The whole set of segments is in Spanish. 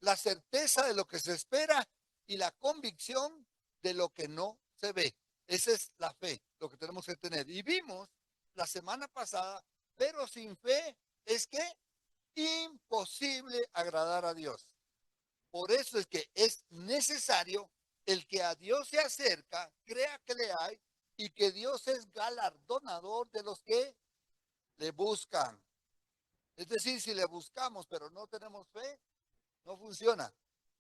la certeza de lo que se espera y la convicción de lo que no se ve. Esa es la fe, lo que tenemos que tener. Y vimos la semana pasada, pero sin fe es que imposible agradar a Dios. Por eso es que es necesario el que a Dios se acerca, crea que le hay y que Dios es galardonador de los que le buscan. Es decir, si le buscamos pero no tenemos fe, no funciona.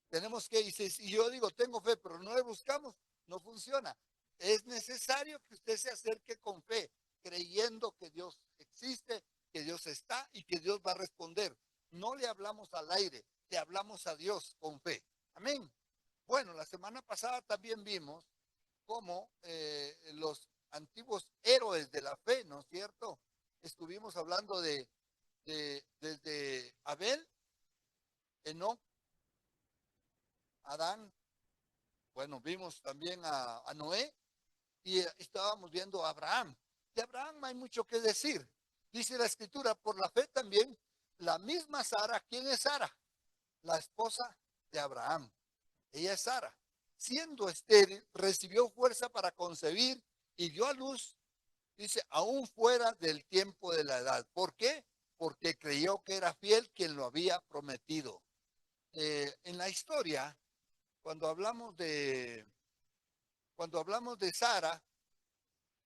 Tenemos que, y yo digo, tengo fe, pero no le buscamos, no funciona. Es necesario que usted se acerque con fe, creyendo que Dios existe, que Dios está y que Dios va a responder. No le hablamos al aire, le hablamos a Dios con fe. Amén. Bueno, la semana pasada también vimos cómo los antiguos héroes de la fe, ¿no es cierto? Estuvimos hablando desde Abel, Enoc, Adán. Bueno, vimos también a Noé y estábamos viendo a Abraham. De Abraham hay mucho que decir. Dice la escritura, por la fe también, la misma Sara. ¿Quién es Sara? La esposa de Abraham. Ella es Sara. Siendo estéril, recibió fuerza para concebir y dio a luz, dice, aún fuera del tiempo de la edad. ¿Por qué? Porque creyó que era fiel quien lo había prometido. En la historia, cuando hablamos de, cuando hablamos de Sara,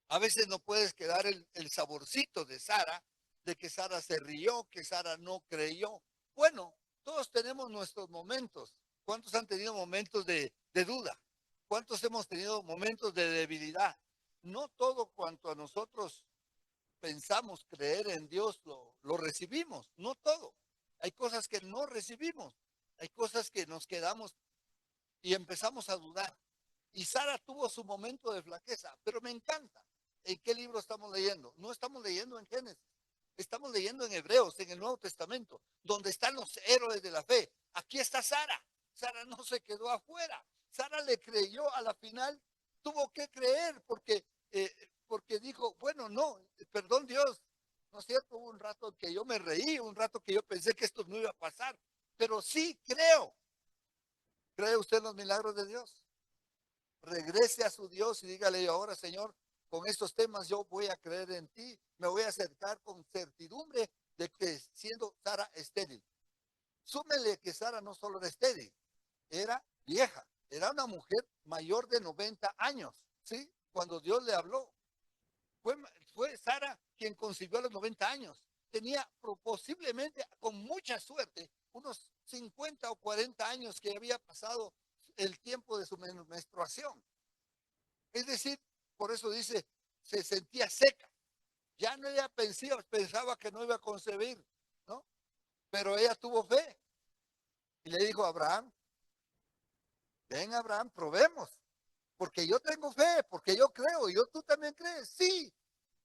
a veces no puedes quedar el saborcito de Sara, de que Sara se rió, que Sara no creyó. Bueno, todos tenemos nuestros momentos. ¿Cuántos han tenido momentos de duda? ¿Cuántos hemos tenido momentos de debilidad? No todo cuanto a nosotros pensamos creer en Dios lo recibimos, no todo. Hay cosas que no recibimos, hay cosas que nos quedamos y empezamos a dudar. Y Sara tuvo su momento de flaqueza, pero me encanta. ¿En qué libro estamos leyendo? No estamos leyendo en Génesis, estamos leyendo en Hebreos, en el Nuevo Testamento, donde están los héroes de la fe. Aquí está Sara. Sara no se quedó afuera. Sara le creyó a la final, tuvo que creer porque dijo, bueno, no, perdón Dios, ¿no es cierto? Hubo un rato que yo me reí, un rato que yo pensé que esto no iba a pasar, pero sí creo. ¿Cree usted en los milagros de Dios? Regrese a su Dios y dígale ahora, Señor, con estos temas yo voy a creer en ti, me voy a acercar con certidumbre de que siendo Sara estéril. Súmele que Sara no solo era estéril, era vieja, era una mujer mayor de 90 años, ¿sí? Cuando Dios le habló, fue, fue Sara quien concibió a los 90 años. Tenía posiblemente, con mucha suerte, unos 50 o 40 años que había pasado el tiempo de su menstruación. Es decir, por eso dice, se sentía seca. Ya no ella pensaba que no iba a concebir, ¿no? Pero ella tuvo fe y le dijo a Abraham, ven Abraham, probemos, porque yo tengo fe, porque yo creo, y yo tú también crees. Sí,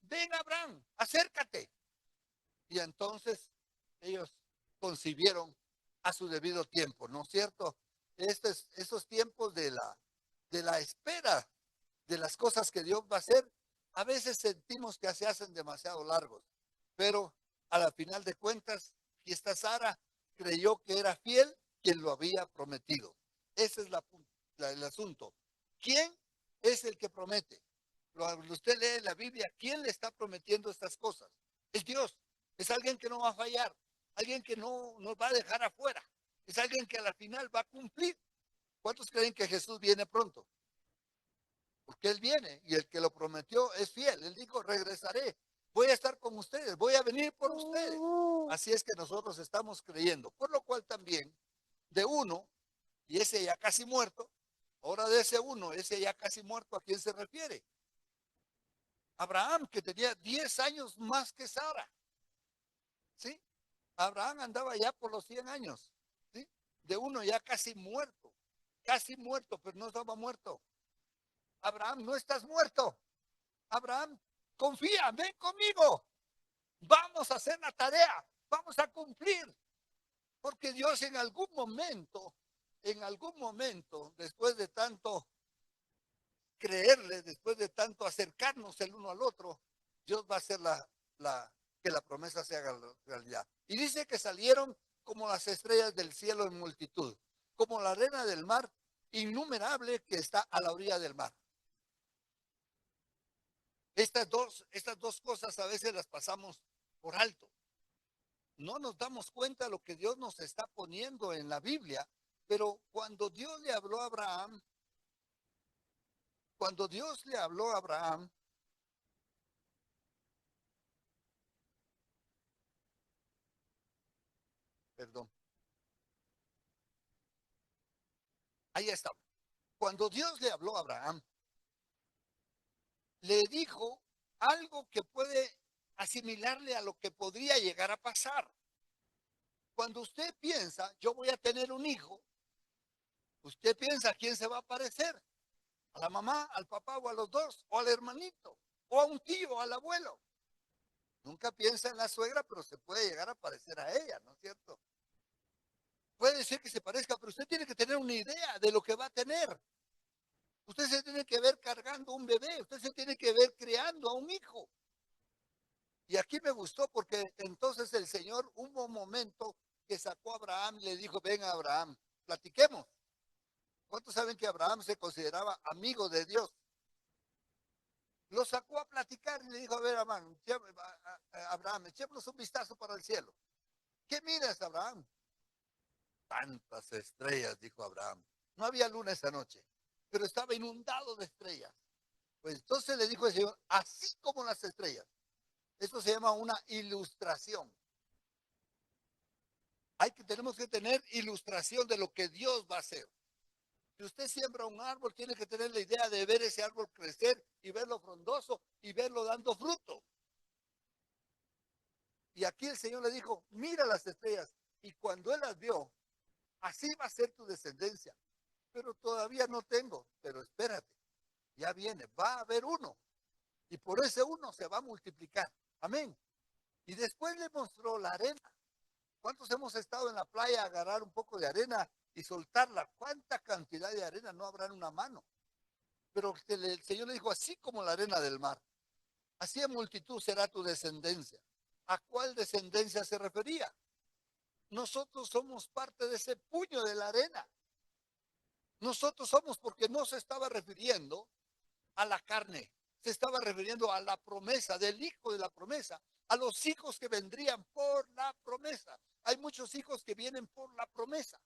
ven Abraham, acércate. Y entonces ellos concibieron a su debido tiempo, ¿no es cierto? Esos tiempos de la espera de las cosas que Dios va a hacer, a veces sentimos que se hacen demasiado largos, pero a la final de cuentas, y esta Sara creyó que era fiel quien lo había prometido. Ese es el asunto. ¿Quién es el que promete? Usted lee la Biblia, ¿quién le está prometiendo estas cosas? Es Dios. Es alguien que no va a fallar, alguien que no nos va a dejar afuera, es alguien que a la final va a cumplir. ¿Cuántos creen que Jesús viene pronto? Porque Él viene y el que lo prometió es fiel. Él dijo, regresaré, voy a estar con ustedes, voy a venir por ustedes. Así es que nosotros estamos creyendo, por lo cual también de uno, y ese ya casi muerto, ahora de ese uno, ese ya casi muerto, ¿a quién se refiere? Abraham, que tenía 10 años más que Sara, ¿sí? Abraham andaba ya por los 100 años, ¿sí? De uno ya casi muerto, pero no estaba muerto. Abraham, no estás muerto. Abraham, confía, ven conmigo. Vamos a hacer la tarea, vamos a cumplir. Porque Dios en algún momento, después de tanto creerle, después de tanto acercarnos el uno al otro, Dios va a hacer que la promesa se haga realidad. Y dice que salieron como las estrellas del cielo en multitud. como la arena del mar, innumerable que está a la orilla del mar. Estas dos cosas a veces las pasamos por alto. No nos damos cuenta de lo que Dios nos está poniendo en la Biblia, pero cuando Dios le habló a Abraham, perdón, ahí está. Cuando Dios le habló a Abraham, le dijo algo que puede asimilarle a lo que podría llegar a pasar. Cuando usted piensa, yo voy a tener un hijo, usted piensa a quién se va a parecer, a la mamá, al papá o a los dos, o al hermanito, o a un tío, o al abuelo. Nunca piensa en la suegra, pero se puede llegar a parecer a ella, ¿no es cierto? Puede ser que se parezca, pero usted tiene que tener una idea de lo que va a tener. Usted se tiene que ver cargando un bebé, usted se tiene que ver criando a un hijo. Y aquí me gustó porque entonces el Señor hubo un momento que sacó a Abraham y le dijo, ven Abraham, platiquemos. ¿Cuántos saben que Abraham se consideraba amigo de Dios? Lo sacó a platicar y le dijo, a ver, Abraham, echémonos un vistazo para el cielo. ¿Qué miras, Abraham? Tantas estrellas, dijo Abraham. No había luna esa noche, pero estaba inundado de estrellas. Pues entonces le dijo el Señor, así como las estrellas. Esto se llama una ilustración. Tenemos que tener ilustración de lo que Dios va a hacer. Si usted siembra un árbol, tiene que tener la idea de ver ese árbol crecer y verlo frondoso y verlo dando fruto. Y aquí el Señor le dijo, mira las estrellas. Y cuando él las vio, así va a ser tu descendencia. Pero todavía no tengo. Pero espérate, ya viene, va a haber uno. Y por ese uno se va a multiplicar. Amén. Y después le mostró la arena. ¿Cuántos hemos estado en la playa a agarrar un poco de arena y soltarla? ¿Cuánta cantidad de arena no habrá en una mano? Pero el Señor le dijo, así como la arena del mar, así en multitud será tu descendencia. ¿A cuál descendencia se refería? Nosotros somos parte de ese puño de la arena. Nosotros somos, porque no se estaba refiriendo a la carne, se estaba refiriendo a la promesa del hijo de la promesa, a los hijos que vendrían por la promesa. Hay muchos hijos que vienen por la promesa.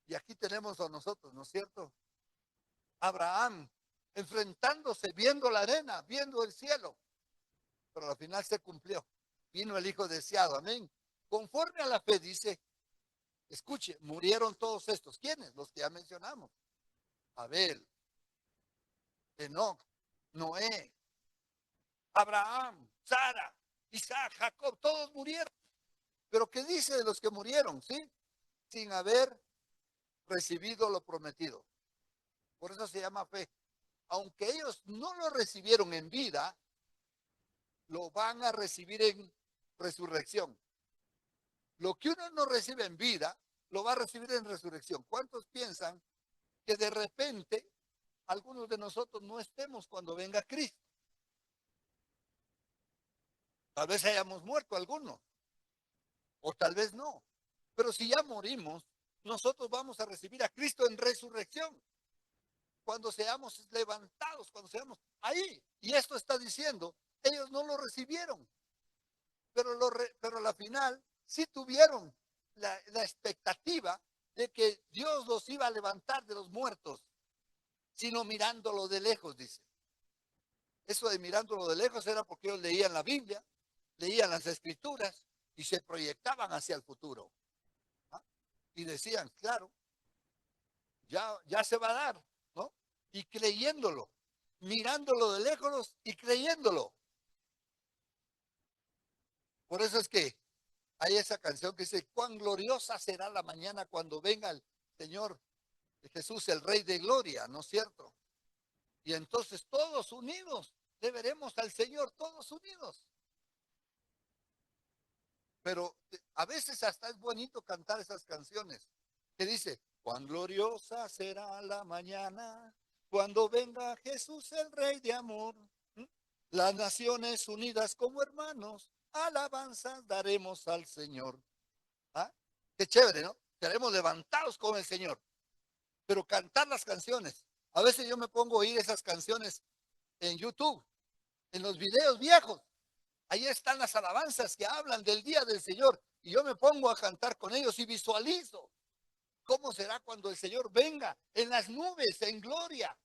Y aquí tenemos a nosotros, ¿no es cierto? Abraham enfrentándose, viendo la arena, viendo el cielo. Pero al final se cumplió. Vino el hijo deseado, amén. Conforme a la fe, dice, escuche, murieron todos estos. ¿Quiénes? Los que ya mencionamos. Abel, Enoc, Noé, Abraham, Sara, Isaac, Jacob, todos murieron. Pero ¿qué dice de los que murieron? ¿Sí? Sin haber recibido lo prometido. Por eso se llama fe. Aunque ellos no lo recibieron en vida, lo van a recibir en resurrección. Lo que uno no recibe en vida, lo va a recibir en resurrección. ¿Cuántos piensan que de repente algunos de nosotros no estemos cuando venga Cristo? Tal vez hayamos muerto algunos, o tal vez no. Pero si ya morimos, nosotros vamos a recibir a Cristo en resurrección. Cuando seamos levantados, cuando seamos ahí. Y esto está diciendo, ellos no lo recibieron, pero a la final sí tuvieron la expectativa de que Dios los iba a levantar de los muertos, sino mirándolo de lejos, dice. Eso de mirándolo de lejos era porque ellos leían la Biblia, leían las Escrituras y se proyectaban hacia el futuro. ¿Ah? Y decían, claro, ya se va a dar, ¿no? Y creyéndolo, mirándolo de lejos y creyéndolo. Por eso es que hay esa canción que dice, cuán gloriosa será la mañana cuando venga el Señor Jesús, el Rey de Gloria, ¿no es cierto? Y entonces todos unidos, le veremos al Señor, todos unidos. Pero a veces hasta es bonito cantar esas canciones que dice, cuán gloriosa será la mañana cuando venga Jesús, el Rey de amor. ¿Mm? Las naciones unidas como hermanos, alabanzas daremos al Señor. ¿Ah? Qué chévere, ¿no? Seremos levantados con el Señor. pero cantar las canciones. A veces yo me pongo a oír esas canciones en YouTube, en los videos viejos. Ahí están las alabanzas que hablan del día del Señor. Y yo me pongo a cantar con ellos y visualizo cómo será cuando el Señor venga en las nubes, en gloria,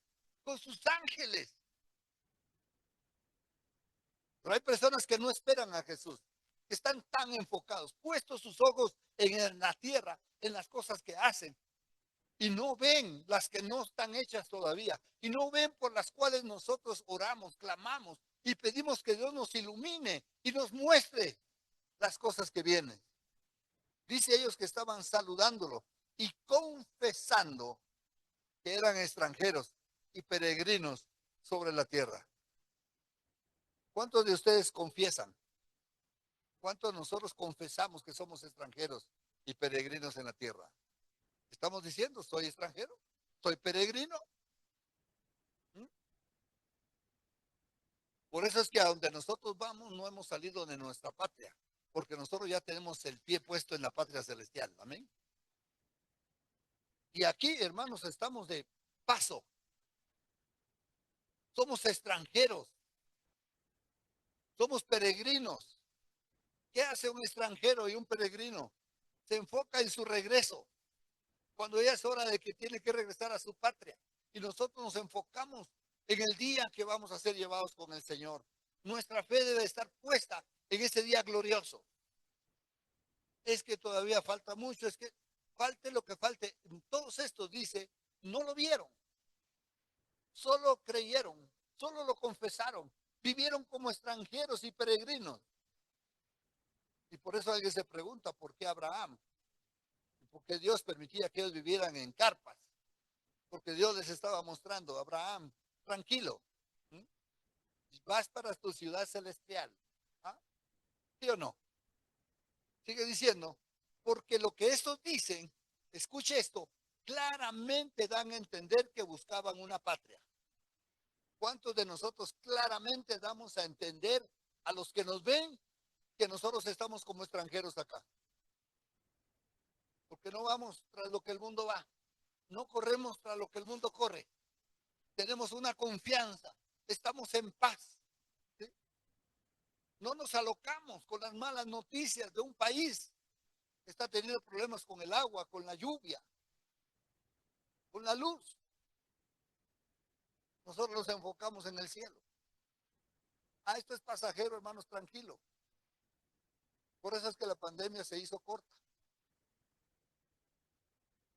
con sus ángeles. Pero hay personas que no esperan a Jesús, que están tan enfocados, puestos sus ojos en la tierra, en las cosas que hacen, y no ven las que no están hechas todavía, y no ven por las cuales nosotros oramos, clamamos y pedimos que Dios nos ilumine y nos muestre las cosas que vienen. Dice ellos que estaban saludándolo y confesando que eran extranjeros y peregrinos sobre la tierra. ¿Cuántos de ustedes confiesan? ¿Cuántos de nosotros confesamos que somos extranjeros y peregrinos en la tierra? Estamos diciendo, soy extranjero, soy peregrino. ¿Mm? Por eso es que a donde nosotros vamos no hemos salido de nuestra patria, porque nosotros ya tenemos el pie puesto en la patria celestial. Amén. Y aquí, hermanos, estamos de paso. Somos extranjeros, somos peregrinos. ¿Qué hace un extranjero y un peregrino? Se enfoca en su regreso, cuando ya es hora de que tiene que regresar a su patria. Y nosotros nos enfocamos en el día que vamos a ser llevados con el Señor. Nuestra fe debe estar puesta en ese día glorioso. Es que todavía falta mucho, es que falte lo que falte. Todos estos, dice, no lo vieron, solo creyeron, solo lo confesaron, vivieron como extranjeros y peregrinos. Y por eso alguien se pregunta, ¿por qué Abraham? Porque Dios permitía que ellos vivieran en carpas. Porque Dios les estaba mostrando, Abraham, tranquilo, ¿m? Vas para tu ciudad celestial. ¿Ah? ¿Sí o no? Sigue diciendo, porque lo que estos dicen, escuche esto, claramente dan a entender que buscaban una patria. ¿Cuántos de nosotros claramente damos a entender a los que nos ven que nosotros estamos como extranjeros acá? Porque no vamos tras lo que el mundo va, no corremos tras lo que el mundo corre. Tenemos una confianza, estamos en paz. ¿Sí? No nos alocamos con las malas noticias de un país que está teniendo problemas con el agua, con la lluvia, con la luz. Nosotros nos enfocamos en el cielo. Ah, esto es pasajero, hermanos, tranquilo. Por eso es que la pandemia se hizo corta,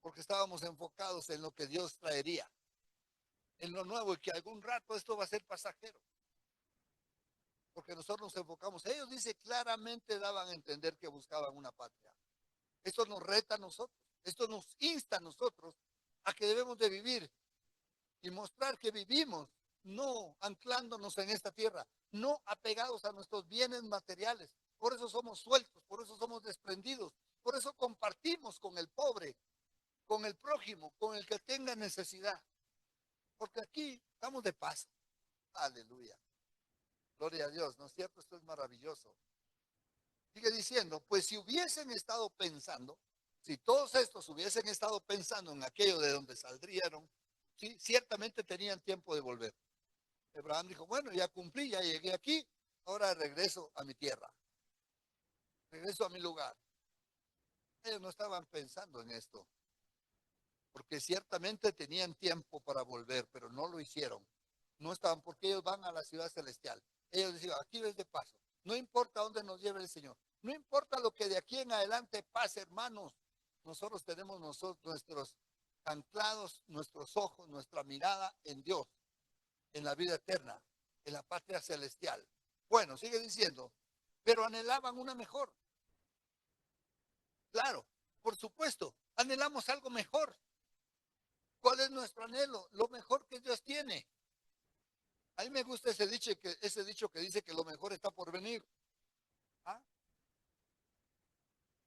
porque estábamos enfocados en lo que Dios traería, en lo nuevo, y que algún rato esto va a ser pasajero. Porque nosotros nos enfocamos. Ellos, dice, claramente daban a entender que buscaban una patria. Esto nos reta a nosotros, esto nos insta a nosotros a que debemos de vivir y mostrar que vivimos no anclándonos en esta tierra, no apegados a nuestros bienes materiales. Por eso somos sueltos, por eso somos desprendidos, por eso compartimos con el pobre, con el prójimo, con el que tenga necesidad. Porque aquí estamos de paz. Aleluya. Gloria a Dios, ¿no es cierto? Esto es maravilloso. Sigue diciendo, pues si hubiesen estado pensando, si todos estos hubiesen estado pensando en aquello de donde saldrían, ¿sí? Ciertamente tenían tiempo de volver. Abraham dijo, bueno, ya cumplí, ya llegué aquí, ahora regreso a mi tierra, regreso a mi lugar. Ellos no estaban pensando en esto, porque ciertamente tenían tiempo para volver, pero no lo hicieron. No estaban, porque ellos van a la ciudad celestial. Ellos decían, aquí ves de paso, no importa dónde nos lleve el Señor, no importa lo que de aquí en adelante pase, hermanos, nosotros tenemos nuestros anclados, nuestros ojos, nuestra mirada en Dios, en la vida eterna, en la patria celestial. Bueno, sigue diciendo, pero anhelaban una mejor. Claro, por supuesto, anhelamos algo mejor. ¿Cuál es nuestro anhelo? Lo mejor que Dios tiene. A mí me gusta ese dicho que dice que lo mejor está por venir. ¿Ah?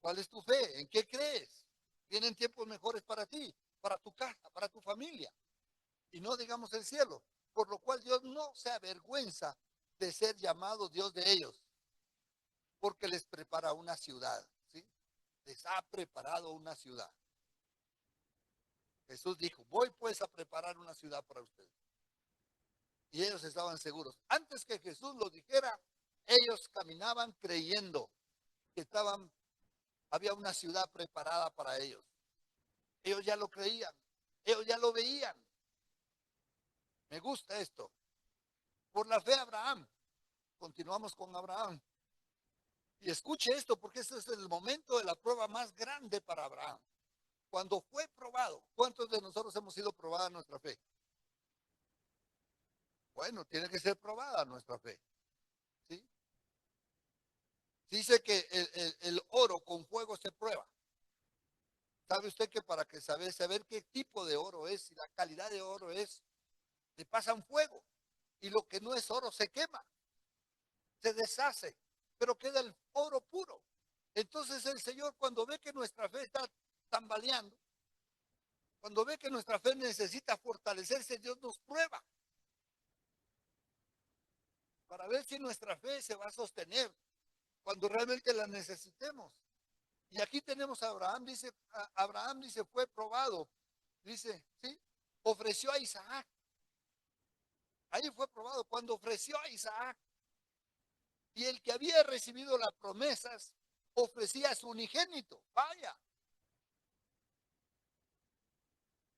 ¿Cuál es tu fe? ¿En qué crees? Vienen tiempos mejores para ti, para tu casa, para tu familia. Y no digamos el cielo. Por lo cual Dios no se avergüenza de ser llamado Dios de ellos, porque les prepara una ciudad. ¿Sí? Les ha preparado una ciudad. Jesús dijo, voy pues a preparar una ciudad para ustedes. Y ellos estaban seguros. Antes que Jesús lo dijera, ellos caminaban creyendo que había una ciudad preparada para ellos. Ellos ya lo creían, ellos ya lo veían. Me gusta esto. Por la fe Abraham. Continuamos con Abraham. Y escuche esto porque este es el momento de la prueba más grande para Abraham. Cuando fue probado, ¿cuántos de nosotros hemos sido probada nuestra fe? Bueno, tiene que ser probada nuestra fe. ¿Sí? Dice que el oro con fuego se prueba. ¿Sabe usted que para que saber qué tipo de oro es y la calidad de oro es, le pasan fuego? Y lo que no es oro se quema, se deshace, pero queda el oro puro. Entonces el Señor, cuando ve que nuestra fe está tambaleando, cuando ve que nuestra fe necesita fortalecerse, Dios nos prueba para ver si nuestra fe se va a sostener cuando realmente la necesitemos. Y aquí tenemos a Abraham dice, fue probado, dice, ¿sí? Ofreció a Isaac. Ahí fue probado cuando ofreció a Isaac. Y el que había recibido las promesas ofrecía a su unigénito. Vaya,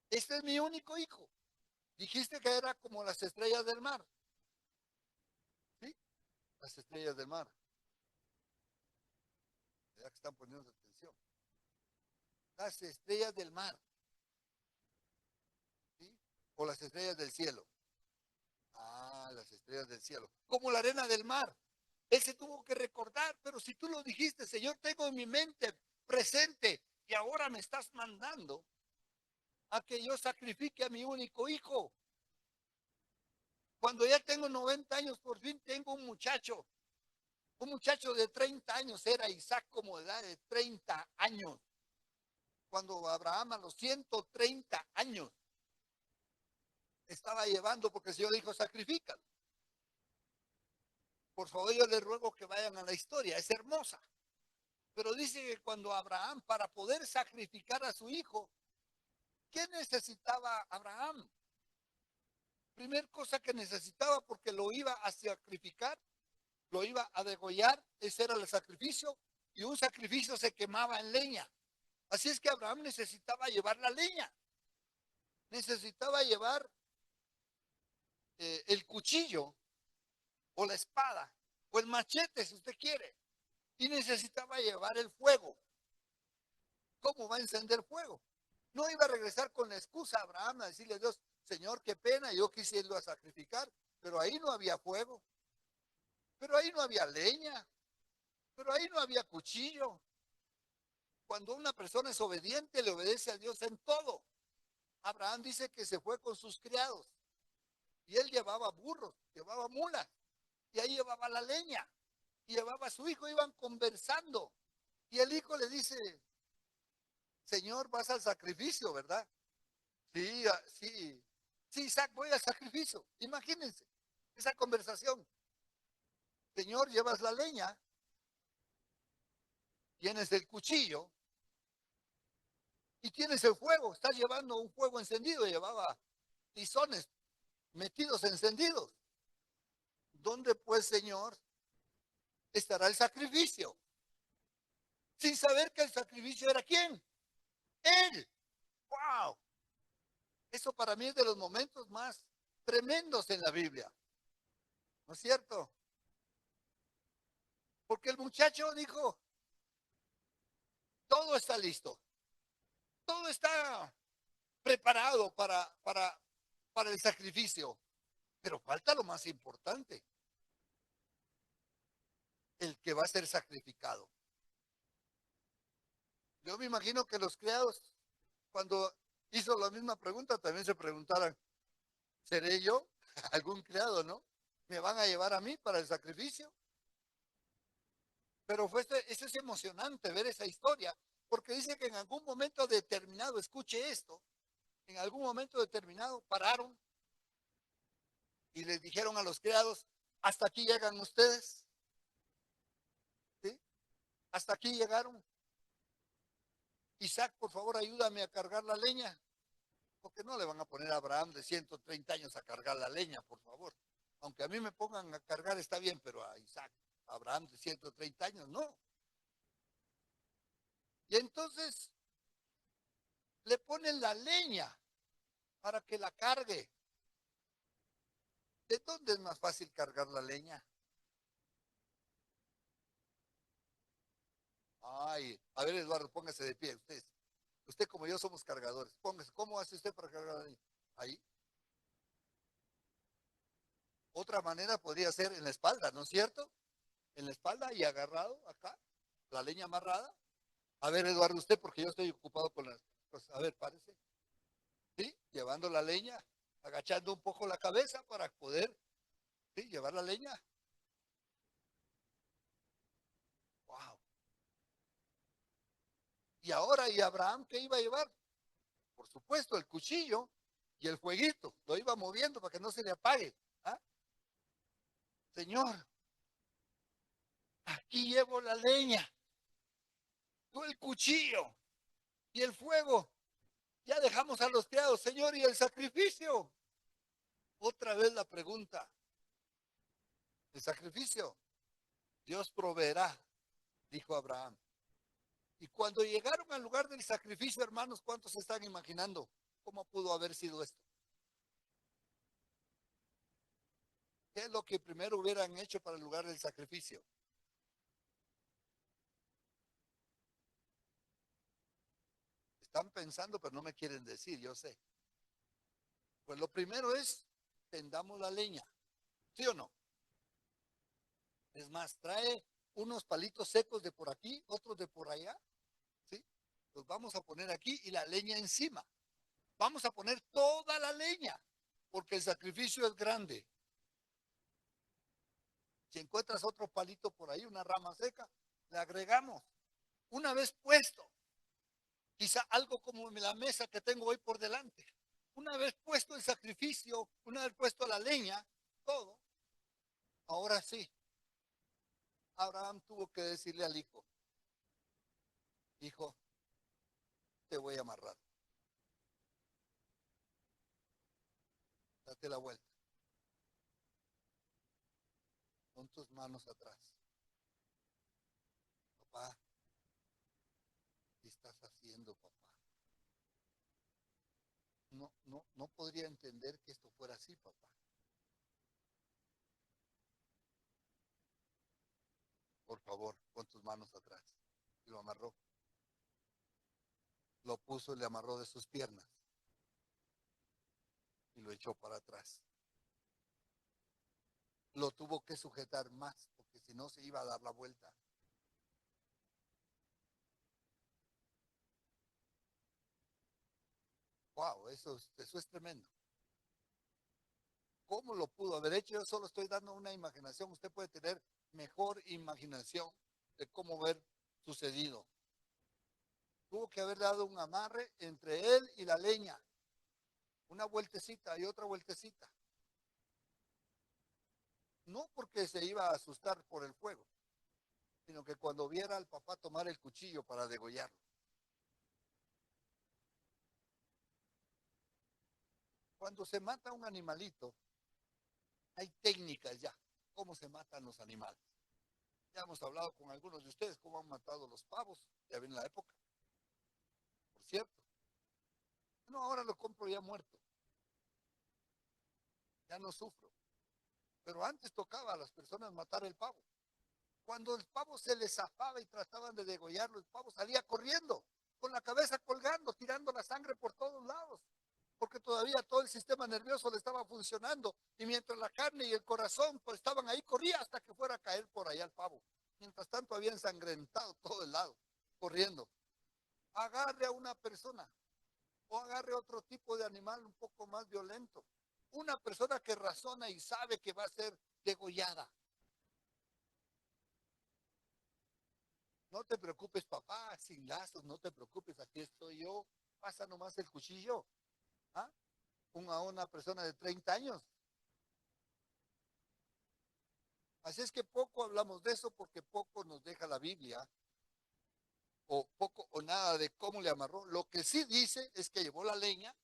este es mi único hijo. Dijiste que era como las estrellas del mar. ¿Sí? Las estrellas del mar. Ya que están poniendo atención. Las estrellas del mar. ¿Sí? O las estrellas del cielo. Ah, las estrellas del cielo. Como la arena del mar. Él se tuvo que recordar, pero si tú lo dijiste, Señor, tengo en mi mente presente y ahora me estás mandando a que yo sacrifique a mi único hijo. Cuando ya tengo 90 años, por fin tengo un muchacho de 30 años, era Isaac como de edad de 30 años. Cuando Abraham a los 130 años estaba llevando, porque el Señor dijo, sacrifican. Por favor, yo les ruego que vayan a la historia, es hermosa. Pero dice que cuando Abraham, para poder sacrificar a su hijo, ¿qué necesitaba Abraham? Primer cosa que necesitaba, porque lo iba a sacrificar, lo iba a degollar, ese era el sacrificio, y un sacrificio se quemaba en leña. Así es que Abraham necesitaba llevar la leña, necesitaba llevar el cuchillo, o la espada, o el machete, si usted quiere, y necesitaba llevar el fuego. ¿Cómo va a encender fuego? No iba a regresar con la excusa a Abraham a decirle a Dios, Señor, qué pena, yo quise irlo a sacrificar, pero ahí no había fuego, pero ahí no había leña, pero ahí no había cuchillo. Cuando una persona es obediente, le obedece a Dios en todo. Abraham dice que se fue con sus criados y él llevaba burros, llevaba mulas y ahí llevaba la leña y llevaba a su hijo, iban conversando y el hijo le dice, Señor, vas al sacrificio, ¿verdad? Sí, sí, sí, Isaac, voy al sacrificio. Imagínense esa conversación. Señor, llevas la leña, tienes el cuchillo y tienes el fuego. Estás llevando un fuego encendido, llevaba tizones metidos encendidos. ¿Dónde pues, Señor, estará el sacrificio? Sin saber que el sacrificio era quién. Él. ¡Wow! Eso para mí es de los momentos más tremendos en la Biblia. ¿No es cierto? Porque el muchacho dijo, todo está listo. Todo está preparado para el sacrificio. Pero falta lo más importante, el que va a ser sacrificado. Yo me imagino que los criados, cuando hizo la misma pregunta, también se preguntaran, ¿seré yo algún criado, no? ¿Me van a llevar a mí para el sacrificio? Pero eso es emocionante ver esa historia, porque dice que en algún momento determinado, escuche esto, en algún momento determinado pararon y les dijeron a los criados, hasta aquí llegan ustedes, ¿sí? Hasta aquí llegaron. Isaac, por favor, ayúdame a cargar la leña. Porque no le van a poner a Abraham de 130 años a cargar la leña, por favor. Aunque a mí me pongan a cargar está bien, pero a Isaac, a Abraham de 130 años, no. Y entonces le ponen la leña para que la cargue. ¿De dónde es más fácil cargar la leña? Ay, a ver, Eduardo, póngase de pie. Usted como yo somos cargadores. Póngase, ¿cómo hace usted para cargar la leña? Ahí. Otra manera podría ser en la espalda, ¿no es cierto? En la espalda y agarrado acá, la leña amarrada. A ver, Eduardo, usted, porque yo estoy ocupado con las cosas. A ver, párese. ¿Sí? Llevando la leña, agachando un poco la cabeza para poder, ¿sí? Llevar la leña. Wow. Y ahora, ¿y Abraham qué iba a llevar? Por supuesto, el cuchillo y el fueguito. Lo iba moviendo para que no se le apague. ¿Ah? Señor, aquí llevo la leña, tú el cuchillo y el fuego. Ya dejamos a los criados, Señor, y el sacrificio. Otra vez la pregunta, el sacrificio. Dios proveerá, dijo Abraham. Y cuando llegaron al lugar del sacrificio, hermanos, ¿cuántos se están imaginando cómo pudo haber sido esto? ¿Qué es lo que primero hubieran hecho para el lugar del sacrificio? Están pensando, pero no me quieren decir, yo sé. Pues lo primero es, tendamos la leña, ¿sí o no? Es más, trae unos palitos secos de por aquí, otros de por allá, ¿sí? Los vamos a poner aquí y la leña encima. Vamos a poner toda la leña, porque el sacrificio es grande. Si encuentras otro palito por ahí, una rama seca, le agregamos. Una vez puesto, quizá algo como la mesa que tengo hoy por delante. Una vez puesto el sacrificio, una vez puesto la leña, todo, ahora sí, Abraham tuvo que decirle al hijo, hijo, te voy a amarrar, date la vuelta, con tus manos atrás. Papá, ¿qué estás haciendo, papá? No podría entender que esto fuera así, papá. Por favor, con tus manos atrás. Y lo amarró. Lo puso y le amarró de sus piernas y lo echó para atrás. Lo tuvo que sujetar más, porque si no se iba a dar la vuelta. Wow, eso es tremendo. ¿Cómo lo pudo haber hecho? Yo solo estoy dando una imaginación. Usted puede tener mejor imaginación de cómo haber sucedido. Tuvo que haber dado un amarre entre él y la leña. Una vueltecita y otra vueltecita. No porque se iba a asustar por el fuego, sino que cuando viera al papá tomar el cuchillo para degollarlo. Cuando se mata un animalito, hay técnicas ya, cómo se matan los animales. Ya hemos hablado con algunos de ustedes cómo han matado los pavos, ya ven la época, por cierto. No, ahora lo compro ya muerto, ya no sufro. Pero antes tocaba a las personas matar el pavo. Cuando el pavo se les zafaba y trataban de degollarlo, el pavo salía corriendo, con la cabeza colgando, tirando la sangre por todos lados, porque todavía todo el sistema nervioso le estaba funcionando, y mientras la carne y el corazón pues estaban ahí, corría hasta que fuera a caer por allá el pavo. Mientras tanto había ensangrentado todo el lado, corriendo. Agarre a una persona o agarre otro tipo de animal un poco más violento. Una persona que razona y sabe que va a ser degollada. No te preocupes, papá, sin lazos, no te preocupes, aquí estoy yo. Pasa nomás el cuchillo. ¿Ah? A una persona de 30 años. Así es que poco hablamos de eso porque poco nos deja la Biblia, o poco o nada de cómo le amarró. Lo que sí dice es que llevó la leña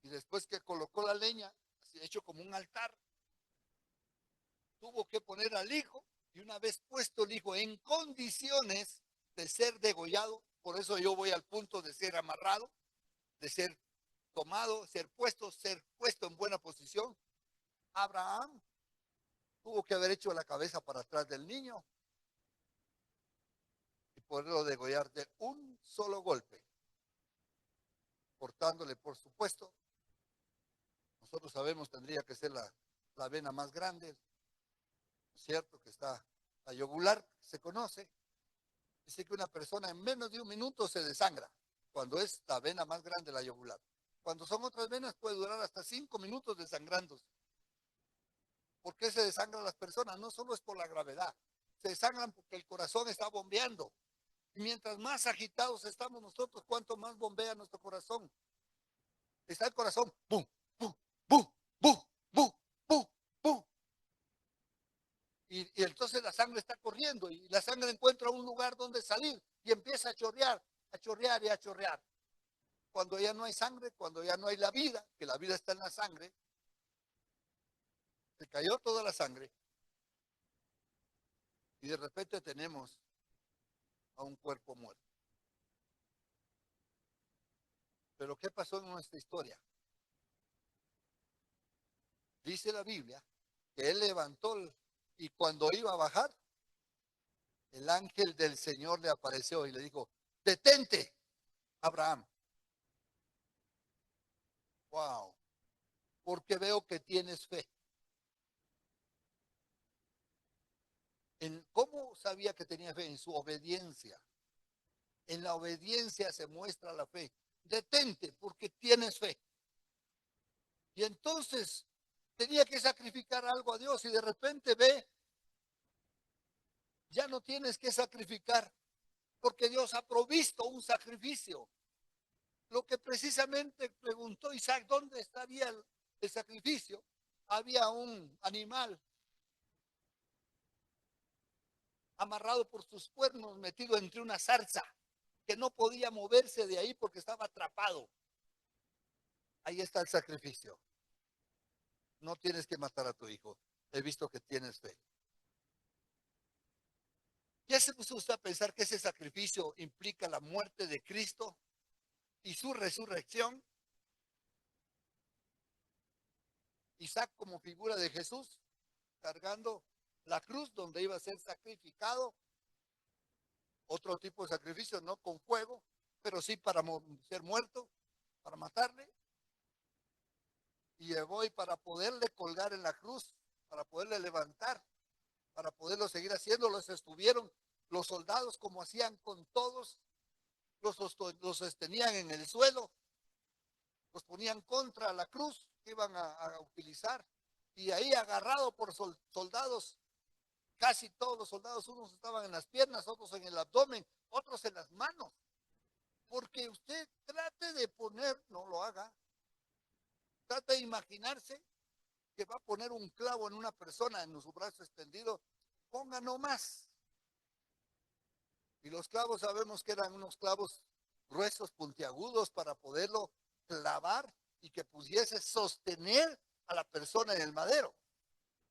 Y después que colocó la leña, así hecho como un altar, tuvo que poner al hijo, y una vez puesto el hijo en condiciones de ser degollado, por eso yo voy al punto de ser amarrado, de ser tomado, ser puesto en buena posición. Abraham tuvo que haber hecho la cabeza para atrás del niño y poderlo degollar de un solo golpe, cortándole, por supuesto. Nosotros sabemos, tendría que ser la vena más grande, ¿no es cierto? Que está la yugular, se conoce. Dice que una persona en menos de un minuto se desangra, cuando es la vena más grande, la yugular. Cuando son otras venas puede durar hasta 5 minutos desangrándose. ¿Por qué se desangran las personas? No solo es por la gravedad, se desangran porque el corazón está bombeando. Y mientras más agitados estamos nosotros, cuanto más bombea nuestro corazón. Está el corazón, ¡pum, pum, pum, pum, pum, pum, pum! Y entonces la sangre está corriendo y la sangre encuentra un lugar donde salir y empieza a chorrear y a chorrear. Cuando ya no hay sangre, cuando ya no hay la vida, que la vida está en la sangre, se cayó toda la sangre y de repente tenemos a un cuerpo muerto. Pero ¿qué pasó en nuestra historia? Dice la Biblia que él levantó y cuando iba a bajar, el ángel del Señor le apareció y le dijo, detente, Abraham. Wow, porque veo que tienes fe. ¿Cómo sabía que tenía fe? En su obediencia. En la obediencia se muestra la fe. Detente porque tienes fe. Y entonces tenía que sacrificar algo a Dios y de repente ve, ya no tienes que sacrificar porque Dios ha provisto un sacrificio. Lo que precisamente preguntó Isaac, ¿dónde estaría el sacrificio? Había un animal amarrado por sus cuernos, metido entre una zarza, que no podía moverse de ahí porque estaba atrapado. Ahí está el sacrificio. No tienes que matar a tu hijo. He visto que tienes fe. ¿Ya se puso usted a pensar que ese sacrificio implica la muerte de Cristo y su resurrección? Isaac como figura de Jesús, cargando la cruz donde iba a ser sacrificado. Otro tipo de sacrificio, no con fuego, pero sí para ser muerto, para matarle. Y llegó y para poderle colgar en la cruz, para poderle levantar, para poderlo seguir haciendo, los estuvieron los soldados como hacían con todos, los sostenían en el suelo, los ponían contra la cruz que iban a utilizar, y ahí agarrado por soldados, casi todos los soldados, unos estaban en las piernas, otros en el abdomen, otros en las manos, porque usted trate de poner, no lo haga, trate de imaginarse que va a poner un clavo en una persona en su brazo extendido, ponga no más. Y los clavos sabemos que eran unos clavos gruesos, puntiagudos, para poderlo clavar y que pudiese sostener a la persona en el madero.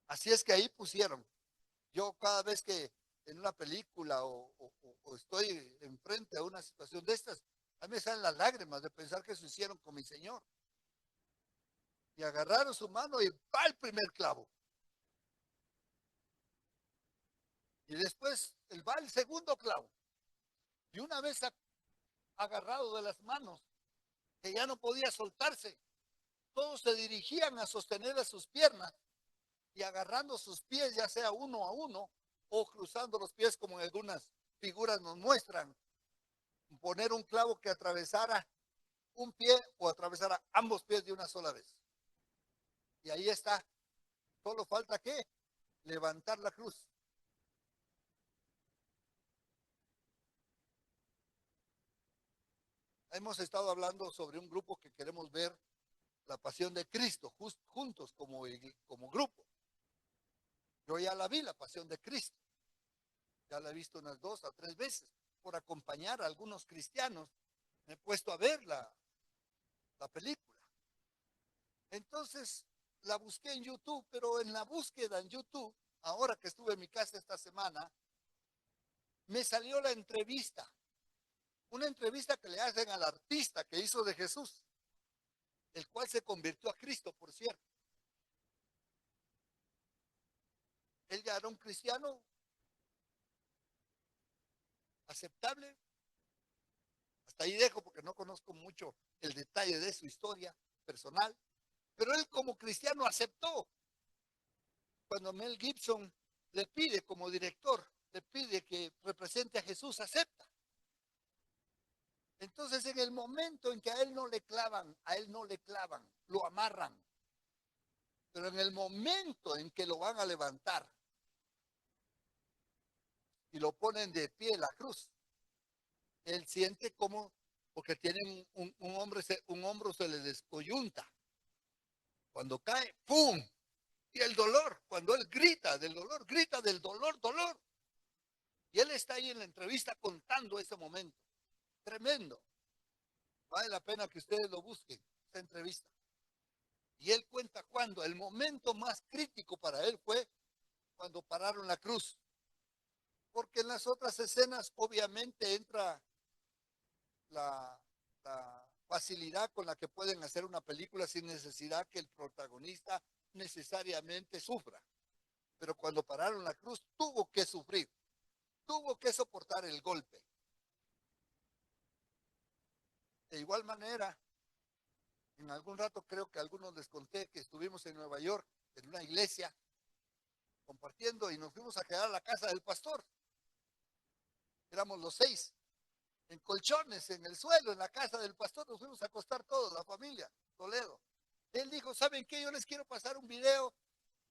Así es que ahí pusieron. Yo cada vez que en una película o estoy enfrente a una situación de estas, a mí me salen las lágrimas de pensar que eso hicieron con mi Señor. Y agarraron su mano y va el primer clavo. Y después va el segundo clavo. Y una vez agarrado de las manos, que ya no podía soltarse, todos se dirigían a sostener a sus piernas y agarrando sus pies, ya sea uno a uno o cruzando los pies como en algunas figuras nos muestran, poner un clavo que atravesara un pie o atravesara ambos pies de una sola vez. Y ahí está. Solo falta ¿qué? Levantar la cruz. Hemos estado hablando sobre un grupo que queremos ver la pasión de Cristo juntos como grupo. Yo ya la vi, la pasión de Cristo. Ya la he visto unas 2 a 3 veces por acompañar a algunos cristianos. Me he puesto a ver la película. Entonces la busqué en YouTube, pero en la búsqueda en YouTube, ahora que estuve en mi casa esta semana, me salió la entrevista, una entrevista que le hacen al artista que hizo de Jesús, el cual se convirtió a Cristo, por cierto. Él ya era un cristiano aceptable. Hasta ahí dejo porque no conozco mucho el detalle de su historia personal, pero él como cristiano aceptó. Cuando Mel Gibson le pide como director, le pide que represente a Jesús, acepta. Entonces en el momento en que a él no le clavan, lo amarran. Pero en el momento en que lo van a levantar y lo ponen de pie en la cruz, él siente como, porque tienen un hombro se le descoyunta. Cuando cae, ¡pum! Y el dolor, cuando él grita del dolor, grita del dolor, dolor. Y él está ahí en la entrevista contando ese momento. Tremendo. Vale la pena que ustedes lo busquen, esta entrevista. Y él cuenta cuando el momento más crítico para él fue cuando pararon la cruz. Porque en las otras escenas obviamente entra la, la facilidad con la que pueden hacer una película sin necesidad que el protagonista necesariamente sufra. Pero cuando pararon la cruz tuvo que sufrir, tuvo que soportar el golpe. De igual manera, en algún rato creo que a algunos les conté que estuvimos en Nueva York, en una iglesia, compartiendo y nos fuimos a quedar a la casa del pastor. Éramos los 6, en colchones, en el suelo, en la casa del pastor, nos fuimos a acostar todos, la familia, Toledo. Él dijo, ¿saben qué? Yo les quiero pasar un video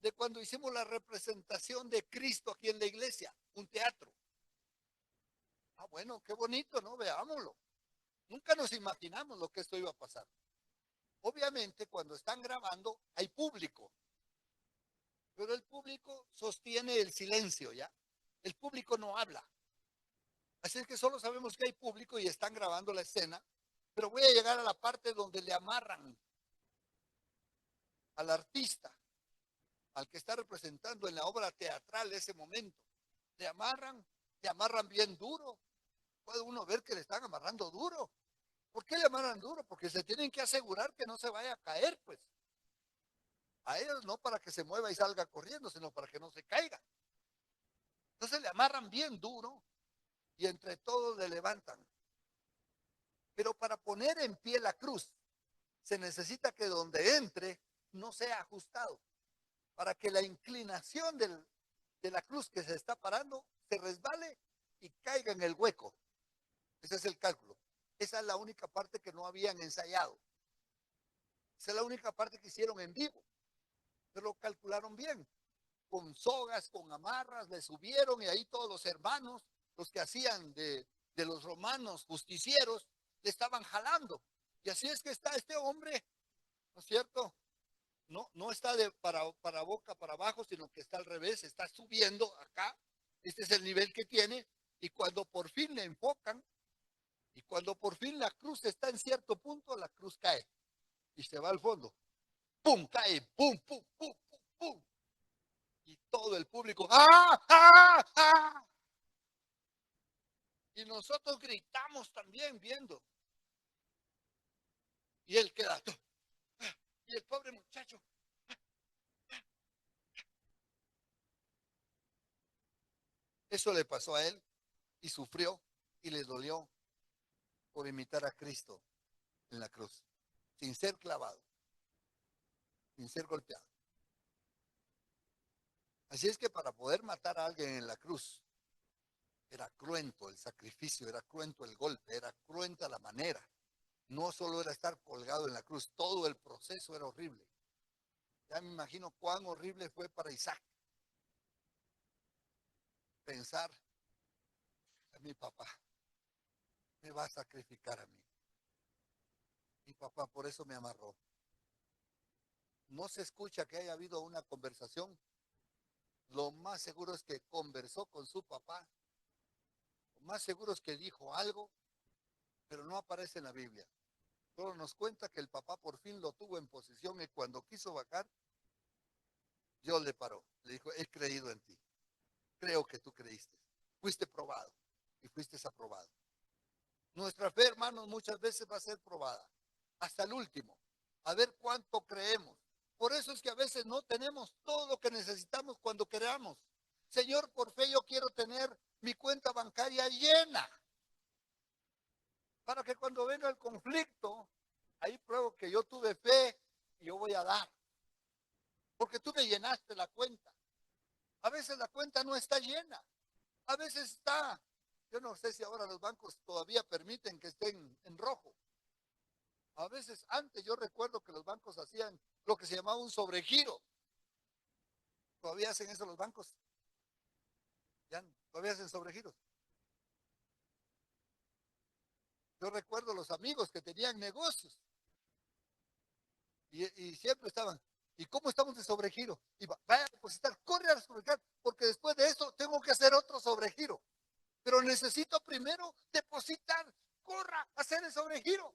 de cuando hicimos la representación de Cristo aquí en la iglesia, un teatro. Ah, bueno, qué bonito, ¿no? Veámoslo. Nunca nos imaginamos lo que esto iba a pasar. Obviamente, cuando están grabando, hay público, pero el público sostiene el silencio, ¿ya? El público no habla. Así es que solo sabemos que hay público y están grabando la escena, pero voy a llegar a la parte donde le amarran al artista, al que está representando en la obra teatral ese momento. Le amarran bien duro. Puede uno ver que le están amarrando duro. ¿Por qué le amarran duro? Porque se tienen que asegurar que no se vaya a caer, pues. A ellos no para que se mueva y salga corriendo, sino para que no se caiga. Entonces le amarran bien duro y entre todos le levantan. Pero para poner en pie la cruz, se necesita que donde entre no sea ajustado, para que la inclinación de la cruz que se está parando se resbale y caiga en el hueco. Ese es el cálculo. Esa es la única parte que no habían ensayado. Esa es la única parte que hicieron en vivo. Pero lo calcularon bien. Con sogas, con amarras, le subieron y ahí todos los hermanos, los que hacían de los romanos justicieros, le estaban jalando. Y así es que está este hombre, ¿no es cierto? No está para boca, para abajo, sino que está al revés, está subiendo acá. Este es el nivel que tiene. Y cuando por fin le enfocan, y cuando por fin la cruz está en cierto punto, la cruz cae y se va al fondo. ¡Pum! Cae, ¡pum, pum, pum, pum, pum! Y todo el público, ¡ah, ah, ah! Y nosotros gritamos también viendo. Y él queda, y el pobre muchacho. Eso le pasó a él y sufrió y le dolió por imitar a Cristo en la cruz, sin ser clavado, sin ser golpeado. Así es que para poder matar a alguien en la cruz, era cruento el sacrificio, era cruento el golpe, era cruenta la manera. No solo era estar colgado en la cruz, todo el proceso era horrible. Ya me imagino cuán horrible fue para Isaac pensar, a mi papá me va a sacrificar a mí. Mi papá por eso me amarró. No se escucha que haya habido una conversación. Lo más seguro es que conversó con su papá. Lo más seguro es que dijo algo, pero no aparece en la Biblia. Solo nos cuenta que el papá por fin lo tuvo en posición y cuando quiso bajar, Dios le paró. Le dijo, he creído en ti. Creo que tú creíste. Fuiste probado y fuiste aprobado. Nuestra fe, hermanos, muchas veces va a ser probada. Hasta el último. A ver cuánto creemos. Por eso es que a veces no tenemos todo lo que necesitamos cuando queramos. Señor, por fe yo quiero tener mi cuenta bancaria llena. Para que cuando venga el conflicto, ahí pruebo que yo tuve fe y yo voy a dar. Porque tú me llenaste la cuenta. A veces la cuenta no está llena. A veces está, yo no sé si ahora los bancos todavía permiten que estén en rojo. A veces antes yo recuerdo que los bancos hacían lo que se llamaba un sobregiro. Todavía hacen eso los bancos. Ya, todavía hacen sobregiros. Yo recuerdo los amigos que tenían negocios y siempre estaban, ¿y cómo estamos de sobregiro? Y vaya a depositar, corre a sobregirar, porque después de eso tengo que hacer otro sobregiro. Pero necesito primero depositar, corra a hacer el sobregiro.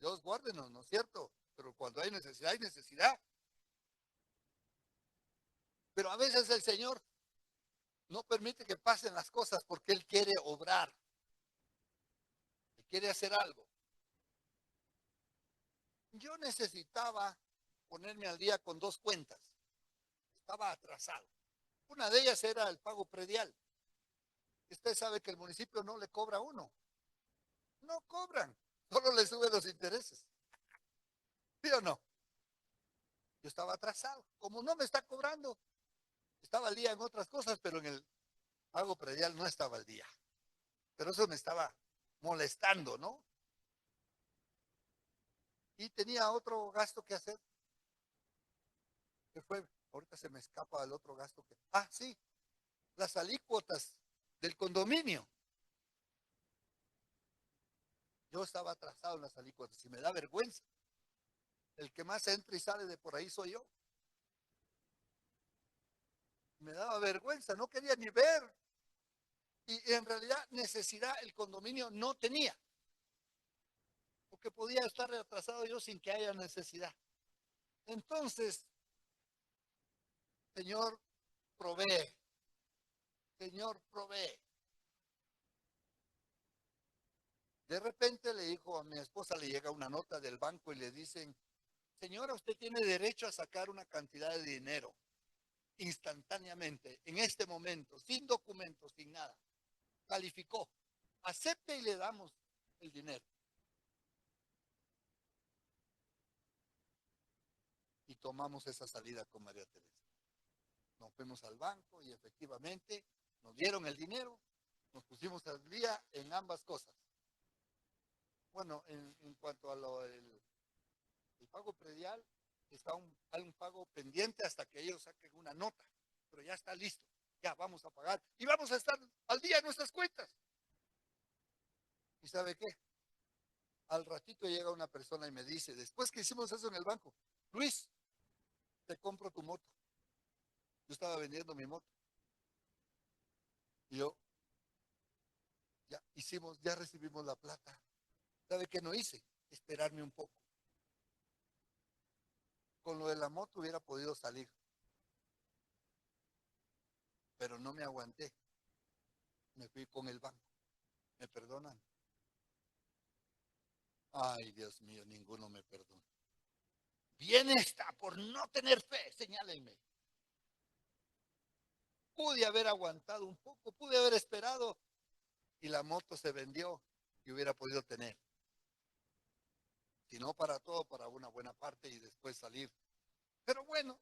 Dios guárdenos, ¿no es cierto? Pero cuando hay necesidad, hay necesidad. Pero a veces el Señor no permite que pasen las cosas porque Él quiere obrar, Él quiere hacer algo. Yo necesitaba ponerme al día con dos cuentas. Estaba atrasado. Una de ellas era el pago predial. Usted sabe que el municipio no le cobra a uno. No cobran, solo le suben los intereses. ¿Sí o no? Yo estaba atrasado. Como no me está cobrando, estaba al día en otras cosas, pero en el pago predial no estaba al día. Pero eso me estaba molestando, ¿no? Y tenía otro gasto que hacer, que fue, ahorita se me escapa el otro gasto que, sí, las alícuotas del condominio. Yo estaba atrasado en las alícuotas y me da vergüenza. El que más entra y sale de por ahí soy yo. Me daba vergüenza, no quería ni ver. Y en realidad necesidad el condominio no tenía. Porque podía estar atrasado yo sin que haya necesidad. Entonces, Señor, provee. Señor, provee. De repente le dijo a mi esposa, le llega una nota del banco y le dicen, señora, usted tiene derecho a sacar una cantidad de dinero instantáneamente, en este momento, sin documentos, sin nada. Calificó. Acepte y le damos el dinero. Y tomamos esa salida con María Teresa. Nos fuimos al banco y efectivamente nos dieron el dinero, nos pusimos al día en ambas cosas. Bueno, en cuanto a el pago predial, hay un pago pendiente hasta que ellos saquen una nota, pero ya está listo, ya vamos a pagar y vamos a estar al día en nuestras cuentas. ¿Y sabe qué? Al ratito llega una persona y me dice, después que hicimos eso en el banco, Luis, te compro tu moto. Yo estaba vendiendo mi moto. Y yo, ya recibimos la plata. ¿Sabe qué no hice? Esperarme un poco. Con lo de la moto hubiera podido salir, pero no me aguanté. Me fui con el banco. ¿Me perdonan? Ay, Dios mío, ninguno me perdona. Bien está por no tener fe, señálenme. Pude haber aguantado un poco, pude haber esperado y la moto se vendió y hubiera podido tener. Si no para todo, para una buena parte y después salir. Pero bueno,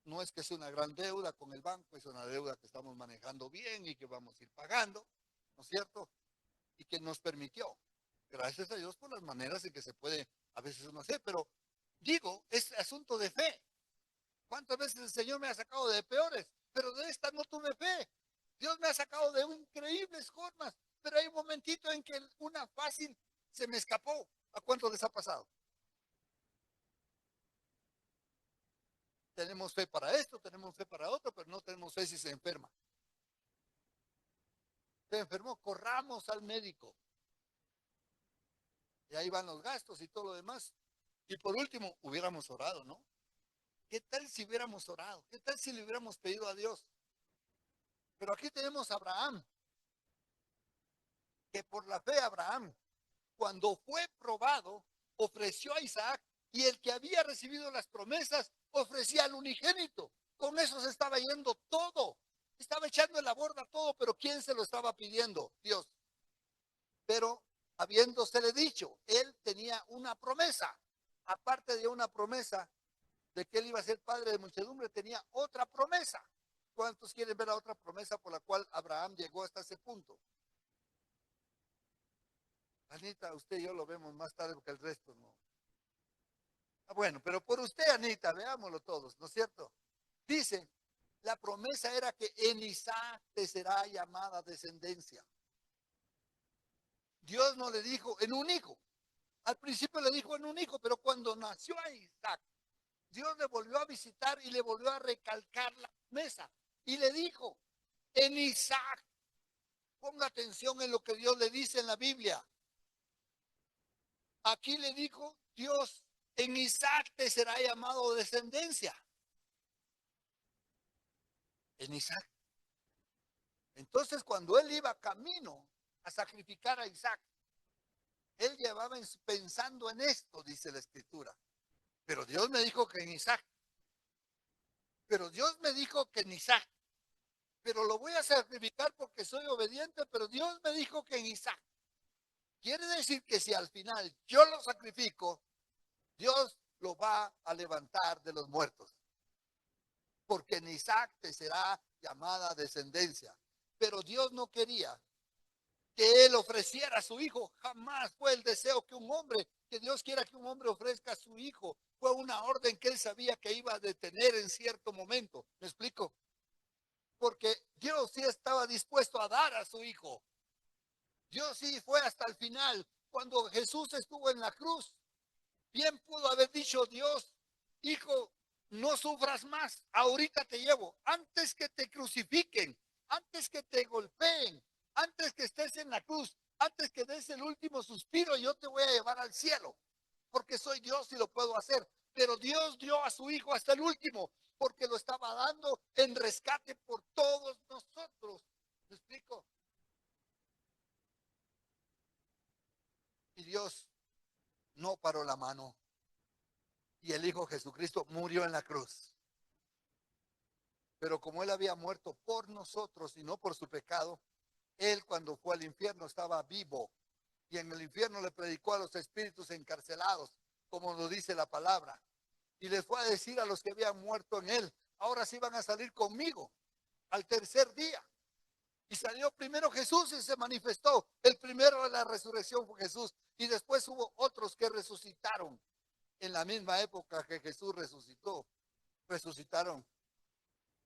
no es que es una gran deuda con el banco, es una deuda que estamos manejando bien y que vamos a ir pagando, ¿no es cierto? Y que nos permitió, gracias a Dios por las maneras en que se puede a veces uno hacer, pero digo, es asunto de fe. ¿Cuántas veces el Señor me ha sacado de peores? Pero de esta no tuve fe. Dios me ha sacado de increíbles formas, pero hay un momentito en que una fácil se me escapó. ¿A cuánto les ha pasado? Tenemos fe para esto, tenemos fe para otro, pero no tenemos fe si se enferma. Se enfermó, corramos al médico. Y ahí van los gastos y todo lo demás. Y por último, hubiéramos orado, ¿no? ¿Qué tal si hubiéramos orado? ¿Qué tal si le hubiéramos pedido a Dios? Pero aquí tenemos a Abraham, que por la fe Abraham, cuando fue probado, ofreció a Isaac, y el que había recibido las promesas ofrecía al unigénito. Con eso se estaba yendo todo. Estaba echando en la borda todo, pero ¿quién se lo estaba pidiendo? Dios. Pero habiéndosele dicho, él tenía una promesa. Aparte de una promesa de que él iba a ser padre de muchedumbre, tenía otra promesa. ¿Cuántos quieren ver la otra promesa por la cual Abraham llegó hasta ese punto? Anita, usted y yo lo vemos más tarde porque el resto no. Bueno, pero por usted, Anita, veámoslo todos, ¿no es cierto? Dice, la promesa era que en Isaac te será llamada descendencia. Dios no le dijo en un hijo. Al principio le dijo en un hijo, pero cuando nació a Isaac, Dios le volvió a visitar y le volvió a recalcar la promesa. Y le dijo, en Isaac, ponga atención en lo que Dios le dice en la Biblia. Aquí le dijo Dios, en Isaac te será llamado descendencia. En Isaac. Entonces, cuando él iba camino a sacrificar a Isaac, él llevaba pensando en esto, dice la Escritura. Pero Dios me dijo que en Isaac. Pero Dios me dijo que en Isaac. Pero lo voy a sacrificar porque soy obediente, pero Dios me dijo que en Isaac. Quiere decir que si al final yo lo sacrifico, Dios lo va a levantar de los muertos. Porque en Isaac te será llamada descendencia. Pero Dios no quería que él ofreciera a su hijo. Jamás fue el deseo que Dios quiera que un hombre ofrezca a su hijo. Fue una orden que él sabía que iba a detener en cierto momento. ¿Me explico? Porque Dios sí estaba dispuesto a dar a su hijo. Dios sí fue hasta el final. Cuando Jesús estuvo en la cruz, bien pudo haber dicho Dios, hijo, no sufras más, ahorita te llevo. Antes que te crucifiquen, antes que te golpeen, antes que estés en la cruz, antes que des el último suspiro, yo te voy a llevar al cielo, porque soy Dios y lo puedo hacer. Pero Dios dio a su hijo hasta el último, porque lo estaba dando en rescate por todos nosotros. ¿Me explico? Y Dios no paró la mano. Y el Hijo Jesucristo murió en la cruz. Pero como él había muerto por nosotros y no por su pecado, él cuando fue al infierno estaba vivo. Y en el infierno le predicó a los espíritus encarcelados, como lo dice la palabra. Y les fue a decir a los que habían muerto en él, ahora sí van a salir conmigo al tercer día. Y salió primero Jesús y se manifestó. El primero de la resurrección fue Jesús. Y después hubo otros que resucitaron. En la misma época que Jesús resucitó, resucitaron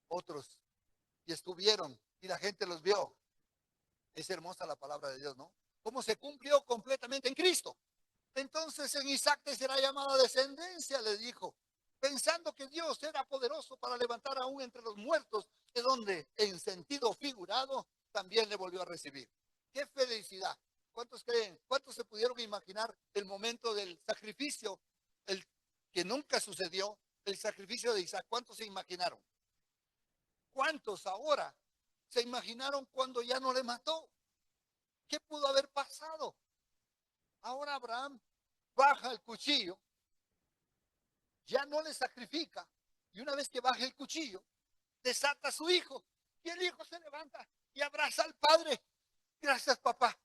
otros y estuvieron y la gente los vio. Es hermosa la palabra de Dios, ¿no? Cómo se cumplió completamente en Cristo. Entonces en Isaac te será llamada descendencia, le dijo, pensando que Dios era poderoso para levantar aún entre los muertos, de donde en sentido figurado también le volvió a recibir. ¡Qué felicidad! ¿Cuántos creen? ¿Cuántos se pudieron imaginar el momento del sacrificio, el que nunca sucedió, el sacrificio de Isaac? ¿Cuántos se imaginaron? ¿Cuántos ahora se imaginaron cuando ya no le mató? ¿Qué pudo haber pasado? Ahora Abraham baja el cuchillo, ya no le sacrifica, y una vez que baja el cuchillo, desata a su hijo, y el hijo se levanta y abraza al padre. Gracias, papá.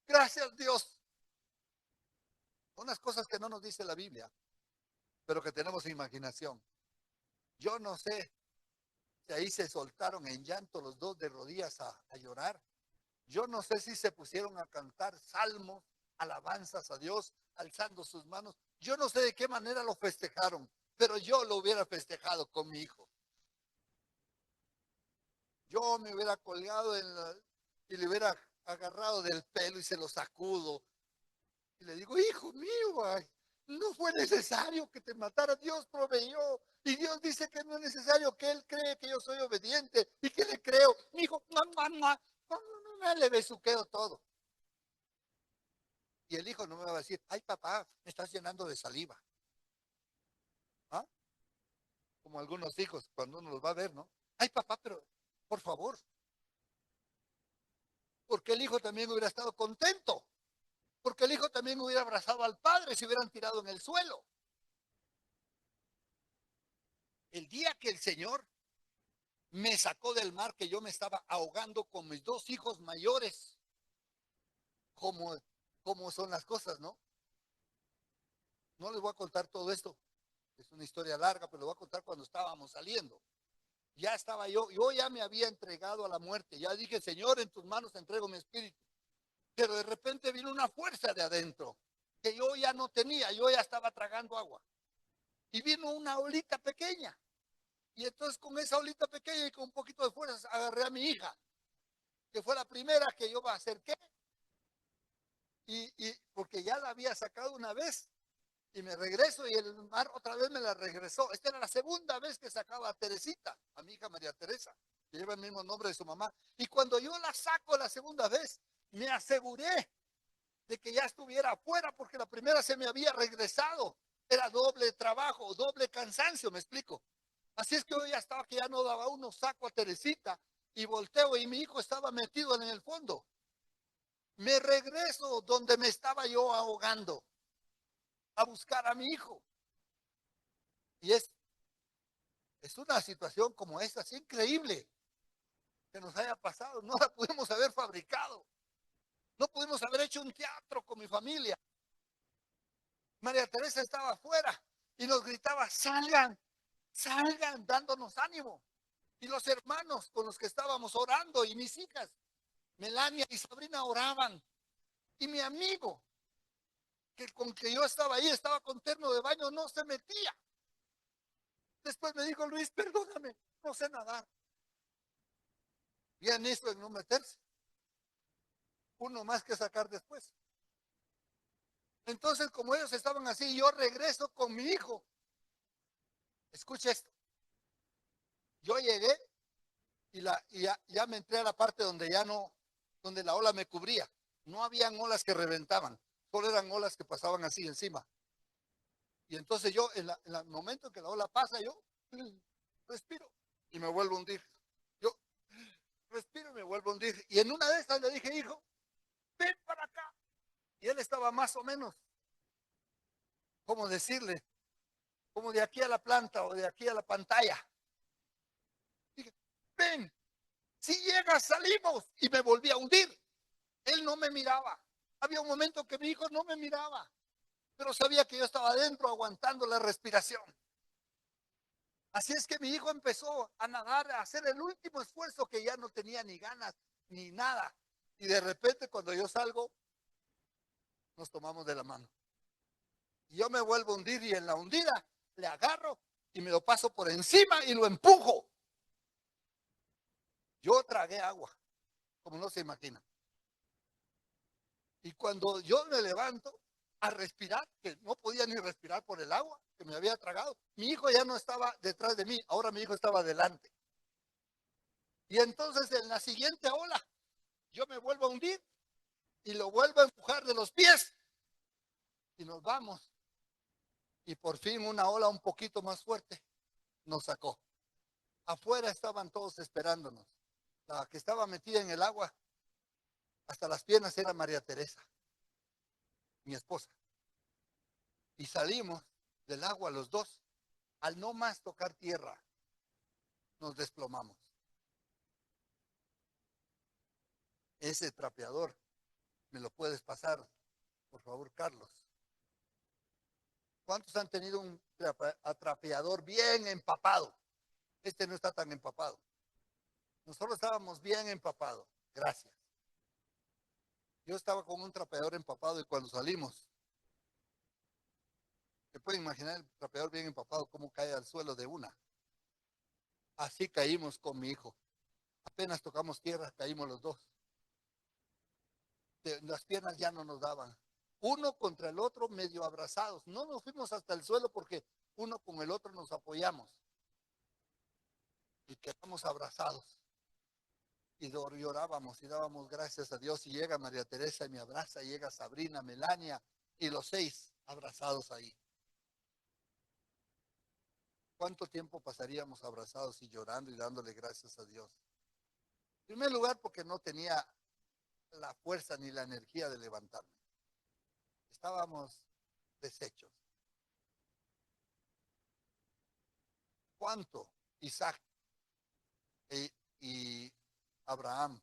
Gracias, Dios. Unas cosas que no nos dice la Biblia, pero que tenemos imaginación. Yo no sé si ahí se soltaron en llanto los dos de rodillas a llorar. Yo no sé si se pusieron a cantar salmos, alabanzas a Dios, alzando sus manos. Yo no sé de qué manera lo festejaron, pero yo lo hubiera festejado con mi hijo. Yo me hubiera colgado y le hubiera agarrado del pelo y se lo sacudo. Y le digo, hijo mío, ay, no fue necesario que te matara, Dios proveyó. Y Dios dice que no es necesario, que Él cree que yo soy obediente y que le creo. Mi hijo, le besuqueo todo. Y el hijo no me va a decir, ay papá, me estás llenando de saliva. ¿Ah? Como algunos hijos, cuando uno los va a ver, ¿no? Ay papá, pero por favor. Porque el hijo también hubiera estado contento. Porque el hijo también hubiera abrazado al padre si hubieran tirado en el suelo. El día que el Señor me sacó del mar, que yo me estaba ahogando con mis dos hijos mayores, como, como son las cosas, ¿no? No les voy a contar todo esto, es una historia larga, pero les voy a contar cuando estábamos saliendo. Ya estaba yo ya me había entregado a la muerte, ya dije, Señor, en tus manos entrego mi espíritu. Pero de repente vino una fuerza de adentro, que yo ya no tenía, yo ya estaba tragando agua. Y vino una olita pequeña. Y entonces con esa olita pequeña y con un poquito de fuerza agarré a mi hija, que fue la primera que yo me acerqué. Y porque ya la había sacado una vez y me regreso y el mar otra vez me la regresó. Esta era la segunda vez que sacaba a Teresita, a mi hija María Teresa, que lleva el mismo nombre de su mamá. Y cuando yo la saco la segunda vez, me aseguré de que ya estuviera afuera porque la primera se me había regresado. Era doble trabajo, doble cansancio, me explico. Así es que yo ya estaba, que ya no daba uno, saco a Teresita y volteo y mi hijo estaba metido en el fondo. Me regreso donde me estaba yo ahogando a buscar a mi hijo. Y es una situación como esta, es increíble que nos haya pasado. No la pudimos haber fabricado. No pudimos haber hecho un teatro con mi familia. María Teresa estaba afuera y nos gritaba, salgan, salgan, dándonos ánimo. Y los hermanos con los que estábamos orando y mis hijas, Melania y Sabrina, oraban. Y mi amigo, que con que yo estaba ahí, estaba con terno de baño, no se metía. Después me dijo, Luis, perdóname, no sé nadar. Bien esto en no meterse. Uno más que sacar después. Entonces, como ellos estaban así, yo regreso con mi hijo. Escucha esto. Yo llegué y ya me entré a la parte donde ya no, donde la ola me cubría. No habían olas que reventaban, solo eran olas que pasaban así encima. Y entonces yo, en el momento que la ola pasa, yo respiro y me vuelvo a hundir. Yo respiro y me vuelvo a hundir. Y en una de estas le dije, hijo, ven para acá. Y él estaba más o menos, ¿cómo decirle? Como de aquí a la planta o de aquí a la pantalla. Dije, ven, si llegas salimos. Y me volví a hundir. Él no me miraba. Había un momento que mi hijo no me miraba, pero sabía que yo estaba adentro aguantando la respiración. Así es que mi hijo empezó a nadar, a hacer el último esfuerzo que ya no tenía ni ganas ni nada. Y de repente cuando yo salgo, nos tomamos de la mano. Y yo me vuelvo a hundir y en la hundida le agarro y me lo paso por encima y lo empujo. Yo tragué agua, como no se imagina. Y cuando yo me levanto a respirar, que no podía ni respirar por el agua que me había tragado, mi hijo ya no estaba detrás de mí, ahora mi hijo estaba delante. Y entonces en la siguiente ola, yo me vuelvo a hundir y lo vuelvo a empujar de los pies y nos vamos. Y por fin una ola un poquito más fuerte nos sacó. Afuera estaban todos esperándonos. La que estaba metida en el agua hasta las piernas era María Teresa, mi esposa. Y salimos del agua los dos. Al no más tocar tierra, nos desplomamos. Ese trapeador, ¿me lo puedes pasar, por favor, Carlos? ¿Cuántos han tenido un trapeador bien empapado? Este no está tan empapado. Nosotros estábamos bien empapados. Gracias. Yo estaba con un trapeador empapado y cuando salimos, ¿se puede imaginar el trapeador bien empapado cómo cae al suelo de una? Así caímos con mi hijo. Apenas tocamos tierra, caímos los dos. Las piernas ya no nos daban. Uno contra el otro medio abrazados. No nos fuimos hasta el suelo porque uno con el otro nos apoyamos y quedamos abrazados. y llorábamos y dábamos gracias a Dios y llega María Teresa y me abraza, y llega Sabrina, Melania y los 6 abrazados ahí. ¿Cuánto tiempo pasaríamos abrazados y llorando y dándole gracias a Dios? En primer lugar, porque no tenía la fuerza ni la energía de levantarme. Estábamos deshechos. ¿Cuánto Isaac y Abraham